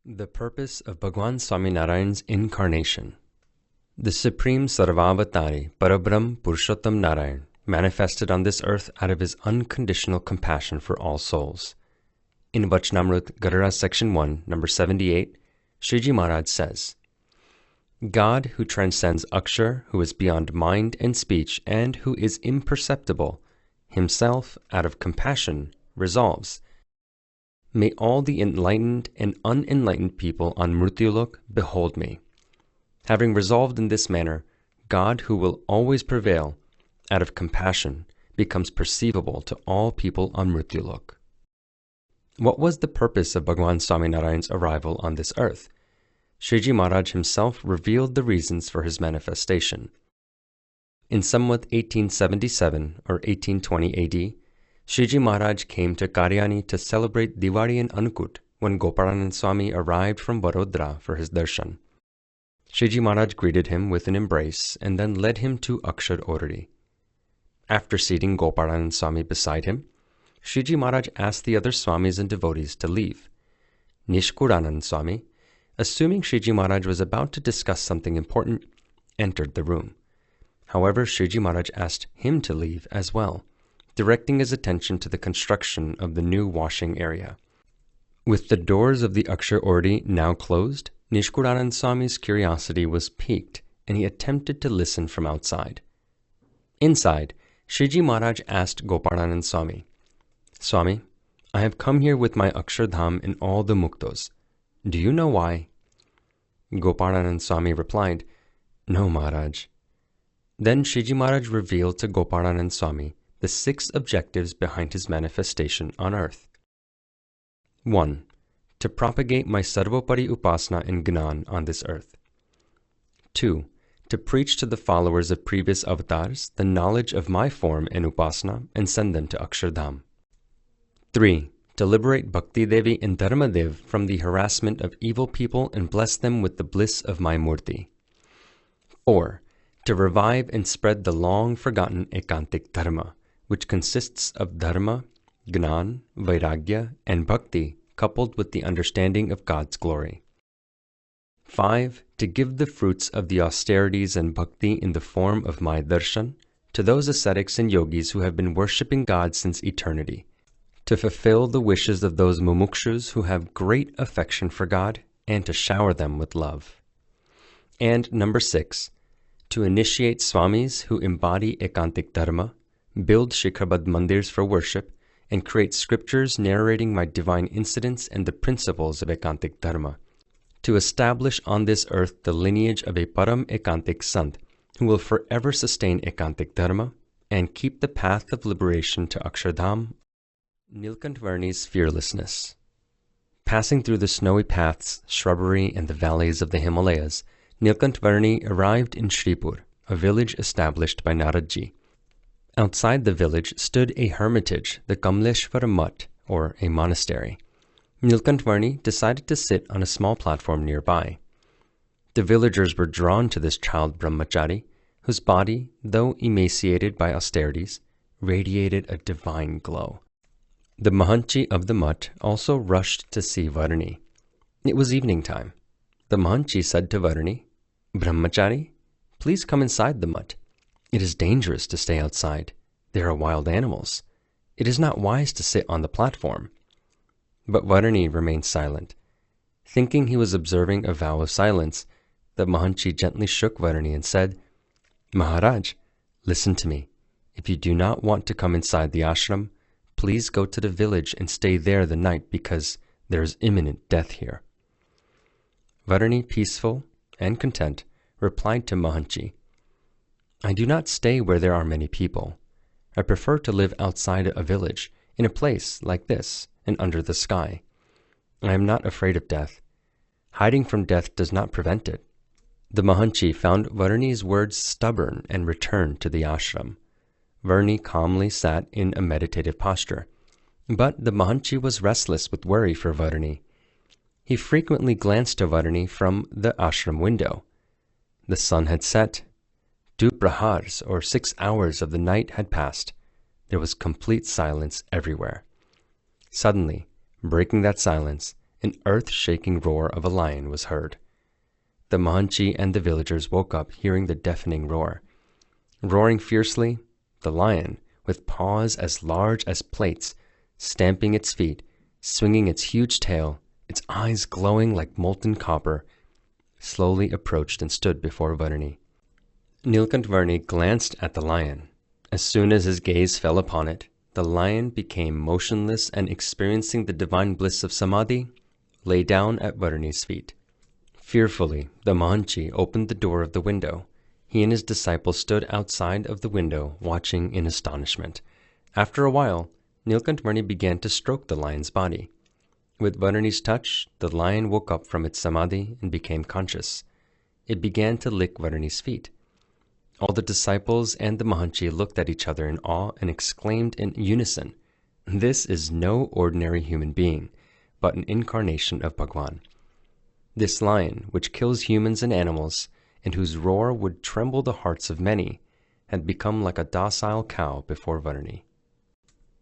The purpose of Bhagwan Swaminarayan's incarnation. The Supreme Sarvavatari, Parabrahm Purushottam Narayan, manifested on this earth out of his unconditional compassion for all souls. In Vachnamrut, Gadara Section 1, number 78, Shriji Maharaj says, God who transcends Akshar, who is beyond mind and speech, and who is imperceptible, himself, out of compassion, resolves, may all the enlightened and unenlightened people on Mrityulok behold me. Having resolved in this manner, God, who will always prevail, out of compassion, becomes perceivable to all people on Mrityulok. What was the purpose of Bhagwan Swaminarayan's arrival on this earth? Shriji Maharaj himself revealed the reasons for his manifestation. In Samvat 1877 or 1820 AD, Shriji Maharaj came to Karyani to celebrate Diwali in Anukut when Gopalanand Swami arrived from Vadodara for his darshan. Shriji Maharaj greeted him with an embrace and then led him to Akshar Orari. After seating Gopalanand Swami beside him, Shriji Maharaj asked the other Swamis and devotees to leave. Nishkudanand Swami, assuming Shriji Maharaj was about to discuss something important, entered the room. However, Shriji Maharaj asked him to leave as well, directing his attention to the construction of the new washing area. With the doors of the Akshar Ordi now closed, Nishkudanand Swami's curiosity was piqued, and he attempted to listen from outside. Inside, Shriji Maharaj asked Gopalanand Swami, Swami, I have come here with my Akshardham and all the muktos. Do you know why? Gopalanand Swami replied, No, Maharaj. Then Shriji Maharaj revealed to Gopalanand Swami the 6 objectives behind his manifestation on earth. 1. To propagate my Sarvopari Upasana and Gnan on this earth. 2. To preach to the followers of previous avatars the knowledge of my form and Upasana and send them to Akshardham. 3. To liberate Bhakti Devi and Dharmadev from the harassment of evil people and bless them with the bliss of my Murti. 4. To revive and spread the long-forgotten Ekantik Dharma, which consists of Dharma, Gnan, Vairagya, and Bhakti, coupled with the understanding of God's glory. 5. To give the fruits of the austerities and Bhakti in the form of my darshan to those ascetics and yogis who have been worshipping God since eternity, to fulfill the wishes of those mumukshus who have great affection for God, and to shower them with love. And number 6, to initiate swamis who embody Ekantik Dharma, build Shikharbad mandirs for worship, and create scriptures narrating my divine incidents and the principles of Ekantik Dharma, to establish on this earth the lineage of a Param Ekantik Sant, who will forever sustain Ekantik Dharma, and keep the path of liberation to Akshardham. Nilkantvarni's fearlessness. Passing through the snowy paths, shrubbery, and the valleys of the Himalayas, Nilkantvarni arrived in Shripur, a village established by Naradji. Outside the village stood a hermitage, the Kamleshwara Mutt, or a monastery. Nilkantvarni decided to sit on a small platform nearby. The villagers were drawn to this child brahmachari, whose body, though emaciated by austerities, radiated a divine glow. The Mahanchi of the Mutt also rushed to see Varni. It was evening time. The Mahanchi said to Varni, Brahmachari, please come inside the Mutt. It is dangerous to stay outside. There are wild animals. It is not wise to sit on the platform. But Varni remained silent. Thinking he was observing a vow of silence, the Mahanchi gently shook Varni and said, Maharaj, listen to me. If you do not want to come inside the ashram, please go to the village and stay there the night because there is imminent death here. Varni, peaceful and content, replied to Mahanchi, I do not stay where there are many people. I prefer to live outside a village, in a place like this, and under the sky. I am not afraid of death. Hiding from death does not prevent it. The Mahanchi found Varni's words stubborn and returned to the ashram. Varni calmly sat in a meditative posture. But the Mahanchi was restless with worry for Varni. He frequently glanced to Varni from the ashram window. The sun had set. 2 prahars, or 6 hours of the night, had passed. There was complete silence everywhere. Suddenly, breaking that silence, an earth-shaking roar of a lion was heard. The Mahanchi and the villagers woke up hearing the deafening roar. Roaring fiercely, the lion, with paws as large as plates, stamping its feet, swinging its huge tail, its eyes glowing like molten copper, slowly approached and stood before Varuni. Nilkantvarni glanced at the lion. As soon as his gaze fell upon it, the lion became motionless and, experiencing the divine bliss of samadhi, lay down at Varuni's feet. Fearfully, the Mahanchi opened the door of the window. He and his disciple stood outside of the window, watching in astonishment. After a while, Nilkantvarni began to stroke the lion's body. With Varuni's touch, the lion woke up from its samadhi and became conscious. It began to lick Varuni's feet. All the disciples and the Mahanchi looked at each other in awe and exclaimed in unison, "This is no ordinary human being, but an incarnation of Bhagwan." This lion, which kills humans and animals, and whose roar would tremble the hearts of many, had become like a docile cow before Varuni.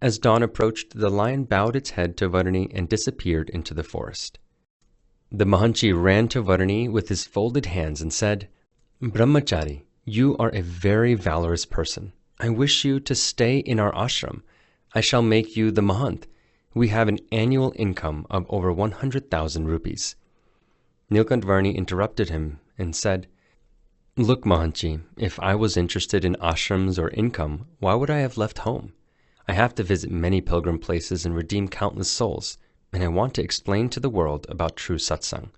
As dawn approached, the lion bowed its head to Varuni and disappeared into the forest. The Mahanchi ran to Varuni with his folded hands and said, "Brahmachari, you are a very valorous person. I wish you to stay in our ashram. I shall make you the Mahant. We have an annual income of over 100,000 rupees. Nilkantvarni interrupted him and said, "Look, Mahanchi, if I was interested in ashrams or income, why would I have left home? I have to visit many pilgrim places and redeem countless souls, and I want to explain to the world about true satsang."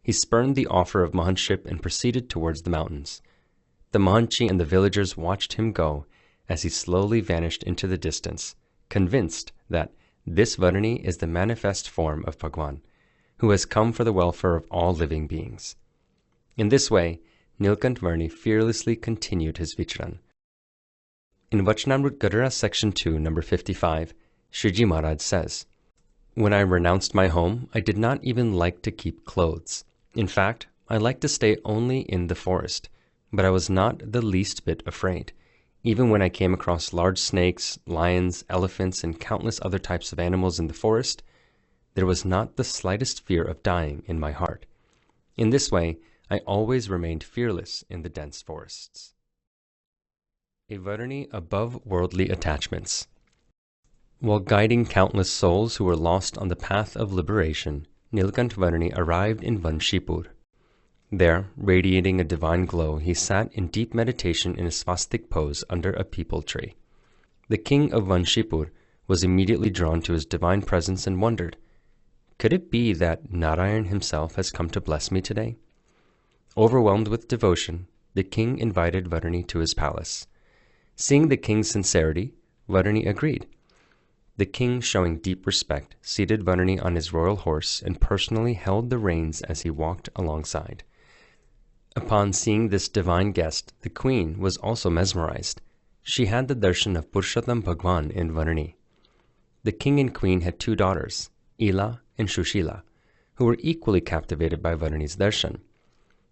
He spurned the offer of Mahantship and proceeded towards the mountains. The Mahanchi and the villagers watched him go as he slowly vanished into the distance, convinced that this Varuni is the manifest form of Bhagwan, who has come for the welfare of all living beings. In this way, Nilkantvarni fearlessly continued his vicharan. In Vachanamrut Gadara section 2, number 55, Shriji Maharaj says, "When I renounced my home, I did not even like to keep clothes. In fact, I liked to stay only in the forest, but I was not the least bit afraid. Even when I came across large snakes, lions, elephants, and countless other types of animals in the forest, there was not the slightest fear of dying in my heart. In this way, I always remained fearless in the dense forests." A Varuni above worldly attachments. While guiding countless souls who were lost on the path of liberation, Nilkantvarni arrived in Vanshipur. There, radiating a divine glow, he sat in deep meditation in a swastik pose under a peepal tree. The king of Vanshipur was immediately drawn to his divine presence and wondered, "Could it be that Narayan himself has come to bless me today?" Overwhelmed with devotion, the king invited Varuni to his palace. Seeing the king's sincerity, Varuni agreed. The king, showing deep respect, seated Varuni on his royal horse and personally held the reins as he walked alongside. Upon seeing this divine guest, the queen was also mesmerized. She had the darshan of Purushottam Bhagwan in Varuni. The king and queen had 2 daughters, Ila and Shushila, who were equally captivated by Varuni's darshan.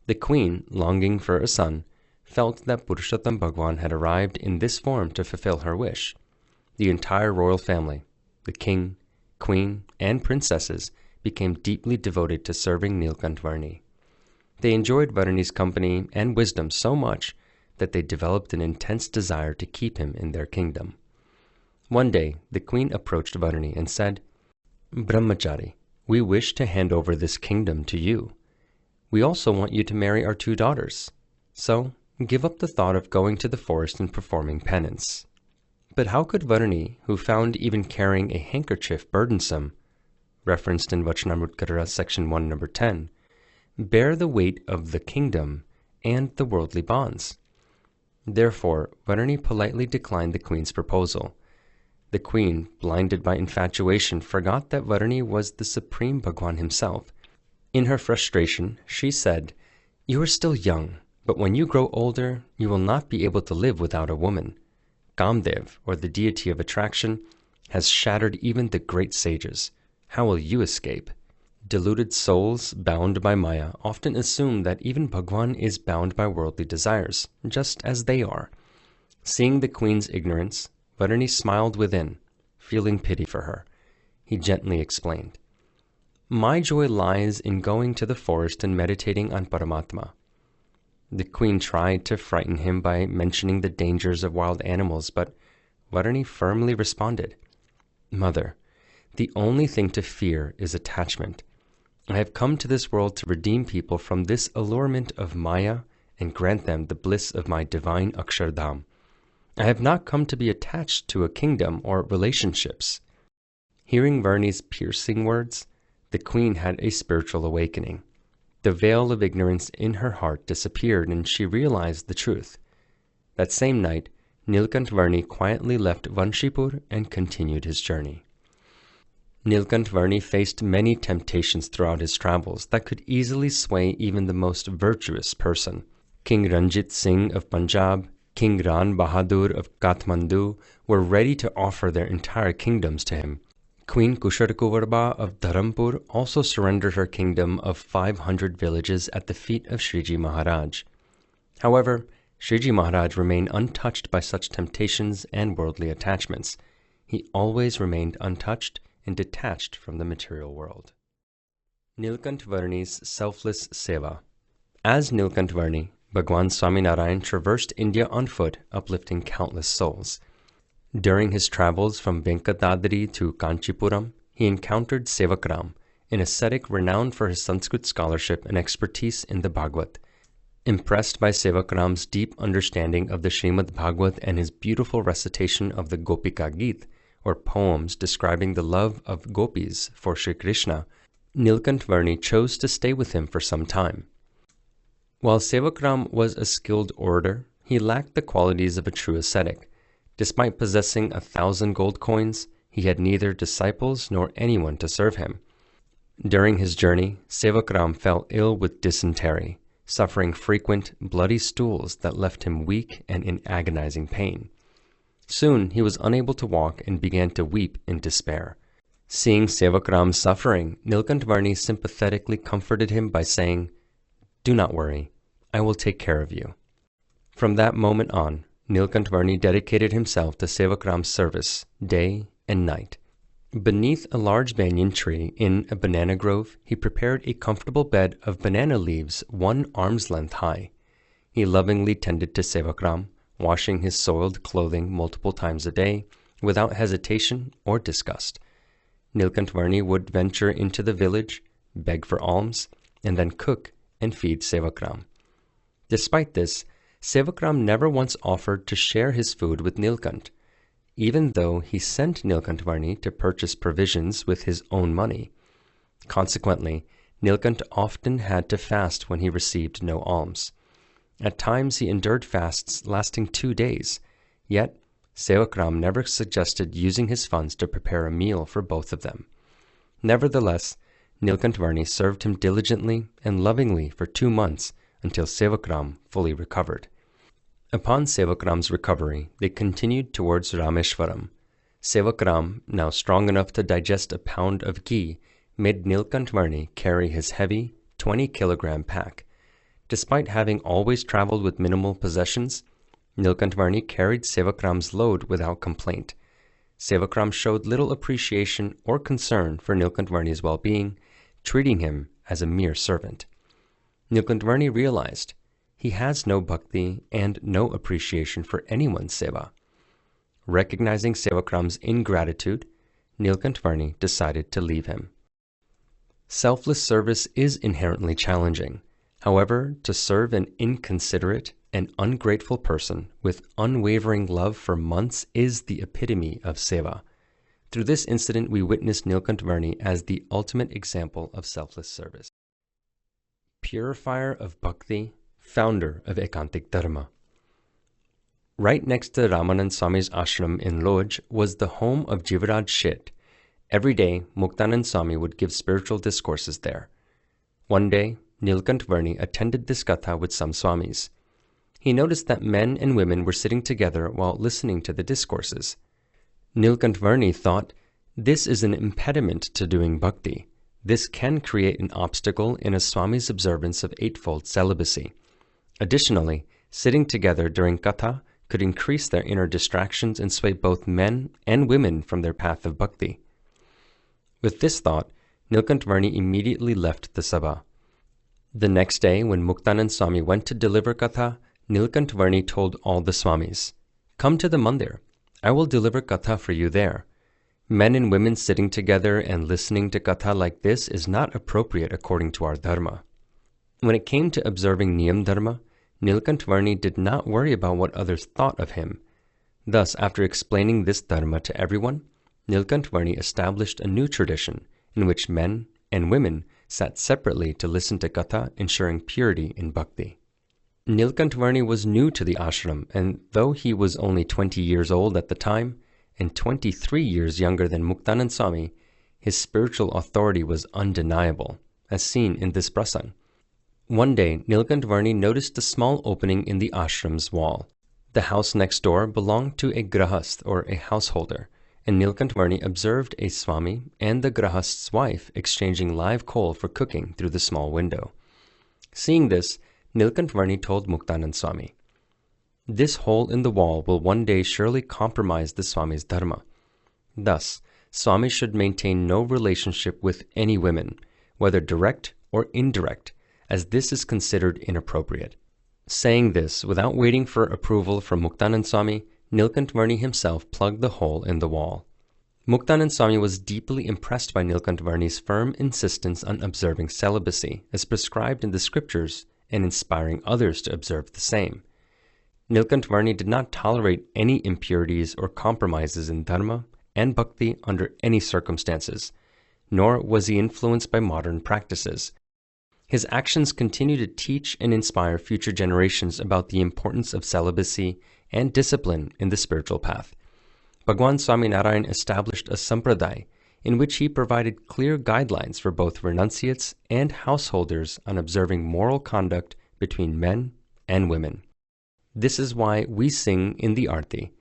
The queen, longing for a son, felt that Purushottam Bhagwan had arrived in this form to fulfill her wish. The entire royal family, the king, queen, and princesses, became deeply devoted to serving Nilkantvarni. They enjoyed Varuni's company and wisdom so much that they developed an intense desire to keep him in their kingdom. One day, the queen approached Varuni and said, "Brahmachari, we wish to hand over this kingdom to you. We also want you to marry our 2 daughters. So, give up the thought of going to the forest and performing penance." But how could Varuni, who found even carrying a handkerchief burdensome, referenced in Vachanamrut Gadara section 1, number 10, bear the weight of the kingdom and the worldly bonds? Therefore, Varuni politely declined the queen's proposal. The queen, blinded by infatuation, forgot that Varuni was the supreme Bhagwan himself. In her frustration, she said, "You are still young, but when you grow older, you will not be able to live without a woman. Kamdev, or the deity of attraction, has shattered even the great sages. How will you escape?" Deluded souls bound by Maya often assume that even Bhagwan is bound by worldly desires, just as they are. Seeing the queen's ignorance, Varuni smiled within, feeling pity for her. He gently explained, My joy lies in going to the forest and meditating on Paramatma. The queen tried to frighten him by mentioning the dangers of wild animals, but Varani firmly responded, Mother, the only thing to fear is attachment. I have come to this world to redeem people from this allurement of Maya and grant them the bliss of my divine Akshardham. I have not come to be attached to a kingdom or relationships. Hearing Varani's piercing words, the queen had a spiritual awakening. The veil of ignorance in her heart disappeared and she realized the truth. That same night, Nilkant Varni quietly left Vanshipur and continued his journey. Nilkant Varni faced many temptations throughout his travels that could easily sway even the most virtuous person. King Ranjit Singh of Punjab, King Ran Bahadur of Kathmandu were ready to offer their entire kingdoms to him. Queen Kusharkuvarba of Dharampur also surrendered her kingdom of 500 villages at the feet of Shriji Maharaj. However, Shriji Maharaj remained untouched by such temptations and worldly attachments. He always remained untouched and detached from the material world. Nilkant Varni's selfless seva. As Nilkant Varni, Bhagwan Swaminarayan traversed India on foot, uplifting countless souls. During his travels from Venkatadri to Kanchipuram, he encountered Sevakram, an ascetic renowned for his Sanskrit scholarship and expertise in the Bhagavad. Impressed by Sevakram's deep understanding of the Srimad Bhagavad and his beautiful recitation of the Gopika Geet, or poems describing the love of gopis for Sri Krishna, Nilkant Varni chose to stay with him for some time. While Sevakram was a skilled orator, he lacked the qualities of a true ascetic. Despite possessing 1,000 gold coins, he had neither disciples nor anyone to serve him. During his journey, Sevakram fell ill with dysentery, suffering frequent bloody stools that left him weak and in agonizing pain. Soon he was unable to walk and began to weep in despair. Seeing Sevakram's suffering, Nilkant Varni sympathetically comforted him by saying, "Do not worry, I will take care of you." From that moment on, Nilkant Varni dedicated himself to Sevakram's service, day and night. Beneath a large banyan tree in a banana grove, he prepared a comfortable bed of banana leaves 1 arm's length high. He lovingly tended to Sevakram, washing his soiled clothing multiple times a day, without hesitation or disgust. Nilkant Varni would venture into the village, beg for alms, and then cook and feed Sevakram. Despite this, Sevakram never once offered to share his food with Nilkant, even though he sent Nilkant Varni to purchase provisions with his own money. Consequently, Nilkant often had to fast when he received no alms. At times he endured fasts lasting 2 days, yet Sevakram never suggested using his funds to prepare a meal for both of them. Nevertheless, Nilkant Varni served him diligently and lovingly for 2 months until Sevakram fully recovered. Upon Sevakram's recovery, they continued towards Rameshwaram. Sevakram, now strong enough to digest a pound of ghee, made Nilkant Varni carry his heavy 20-kilogram pack. Despite having always traveled with minimal possessions, Nilkant Varni carried Sevakram's load without complaint. Sevakram showed little appreciation or concern for Nilkant Varni's well-being, treating him as a mere servant. Nilkant Varni realized he has no bhakti and no appreciation for anyone's seva. Recognizing Sevakram's ingratitude, Nilkant Varni decided to leave him. Selfless service is inherently challenging. However, to serve an inconsiderate and ungrateful person with unwavering love for months is the epitome of seva. Through this incident, we witness Nilkant Varni as the ultimate example of selfless service. Purifier of Bhakti, founder of Ekantik Dharma. Right next to Ramanand Swami's ashram in Lodh was the home of Jivaraj Sheth. Every day, Muktanand Swami would give spiritual discourses there. One day, Nilkant Varni attended this katha with some swamis. He noticed that men and women were sitting together while listening to the discourses. Nilkant Varni thought, this is an impediment to doing bhakti. This can create an obstacle in a swami's observance of 8-fold celibacy. Additionally, sitting together during katha could increase their inner distractions and sway both men and women from their path of bhakti. With this thought, Nilkantvarni immediately left the sabha. The next day, when Muktanand Swami went to deliver Katha, Nilkantvarni told all the Swamis, "Come to the mandir. I will deliver Katha for you there. Men and women sitting together and listening to Katha like this is not appropriate according to our dharma." When it came to observing Niyam Dharma, Nilkantvarni did not worry about what others thought of him. Thus, after explaining this dharma to everyone, Nilkantvarni established a new tradition in which men and women sat separately to listen to Katha, ensuring purity in bhakti. Nilkantvarni was new to the ashram, and though he was only 20 years old at the time, and 23 years younger than Muktanand Swami, his spiritual authority was undeniable, as seen in this prasang. One day, Nilkantvarni noticed a small opening in the ashram's wall. The house next door belonged to a grahast, or a householder, and Nilkantvarni observed a Swami and the grahast's wife exchanging live coal for cooking through the small window. Seeing this, Nilkantvarni told Muktanand Swami, "This hole in the wall will one day surely compromise the Swami's dharma. Thus, Swami should maintain no relationship with any women, whether direct or indirect, as this is considered inappropriate." Saying this, without waiting for approval from Muktanand Swami, Nilkantvarni himself plugged the hole in the wall. Muktanand Swami was deeply impressed by Nilkantvarni's firm insistence on observing celibacy, as prescribed in the scriptures, and inspiring others to observe the same. Nilkantvarni did not tolerate any impurities or compromises in dharma and bhakti under any circumstances, nor was he influenced by modern practices. His actions continue to teach and inspire future generations about the importance of celibacy and discipline in the spiritual path. Bhagwan Swaminarayan established a sampradaya in which he provided clear guidelines for both renunciates and householders on observing moral conduct between men and women. This is why we sing in the Arti,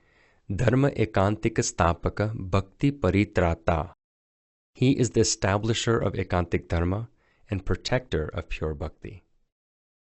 Dharma Ekantika Stapaka Bhakti Paritrata. He is the establisher of Ekantik Dharma and protector of pure bhakti.